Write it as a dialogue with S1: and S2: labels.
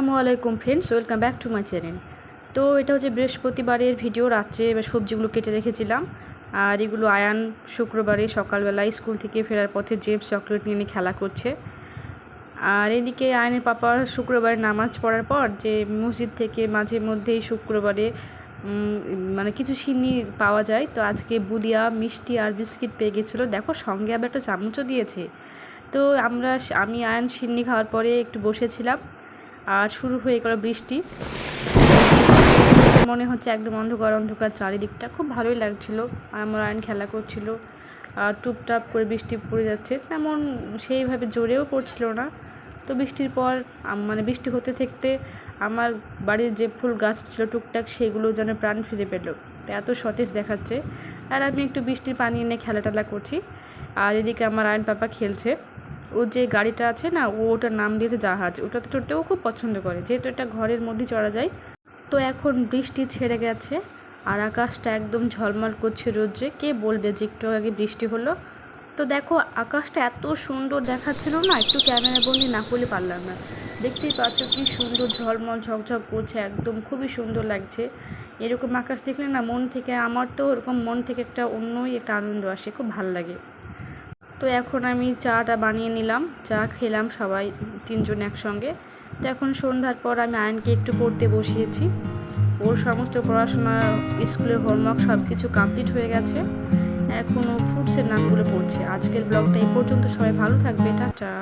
S1: আসসালামু আলাইকুম friends, welcome back to my channel. তো এটা হচ্ছে বৃহস্পতিবারের ভিডিও। রাত্রে এবার সবজিগুলো কেটে রেখেছিলাম, আর এগুলো আয়ান শুক্রবারে সকালবেলায় স্কুল থেকে ফেরার পথে জেমস চকলেট নিয়ে খেলা করছে। আর এদিকে আয়নের পাপা শুক্রবারে নামাজ পড়ার পর যে মসজিদ থেকে মাঝে মধ্যেই শুক্রবারে মানে কিছু সিন্নি পাওয়া যায়, তো আজকে বুদিয়া মিষ্টি আর বিস্কিট পেয়ে গেছিলো। দেখো, সঙ্গে আবার একটা চামচও দিয়েছে। তো আমি আয়ন সিন্নি খাওয়ার পরে একটু বসেছিলাম, আর শুরু হয়ে গেল বৃষ্টি। মনে হচ্ছে একদম অন্ধকার অন্ধকার চারিদিকটা, খুব ভালোই লাগছিল। আমার আয়ন খেলা করছিল, আর টুপটাপ করে বৃষ্টি পড়ে যাচ্ছে, তেমন সেইভাবে জোরেও পড়ছিল না। তো বৃষ্টির পর মানে বৃষ্টি হতে থাকতে আমার বাড়ির যে ফুল গাছ ছিল টুকটাক, সেগুলো যেন প্রাণ ফিরে পেল, তো এত সতেজ দেখাচ্ছে। আর আমি একটু বৃষ্টির পানি এনে খেলা টেলা করছি, আর এদিকে আমার আয়ন পাপা খেলছে। ও যে গাড়িটা আছে না, ওটার নাম দিয়েছে জাহাজ। ওটাতে চড়তেও খুব পছন্দ করে, যেহেতু এটা ঘরের মধ্যে চড়া যায়। তো এখন বৃষ্টি ছেড়ে গেছে, আর আকাশটা একদম ঝলমল করছে রোদ্রে। কে বলবে যে একটু আগে বৃষ্টি হলো। তো দেখো, আকাশটা এত সুন্দর দেখাচ্ছিল না, একটু ক্যামেরা বন্দি না করলে পারলাম না। দেখতেই পাচ্ছ কি সুন্দর ঝলমল ঝকঝক করছে, একদম খুবই সুন্দর লাগছে। এরকম আকাশ দেখলে না মন থেকে, আমার তো ওরকম মন থেকে একটা অন্যই একটা আনন্দ আসে, খুব ভালো লাগে। তো এখন আমি চাটা বানিয়ে নিলাম, চা খেলাম সবাই তিনজন একসঙ্গে। তো এখন সন্ধ্যার পর আমি আয়নকে একটু পড়তে বসিয়েছি। ওর সমস্ত পড়াশোনা, স্কুলের হোমওয়ার্ক সব কিছু কমপ্লিট হয়ে গেছে। এখন ও ফ্রুটসের নামগুলো পড়ছে। আজকের ব্লগটা এই পর্যন্ত, সবাই ভালো থাকবে, টাটা।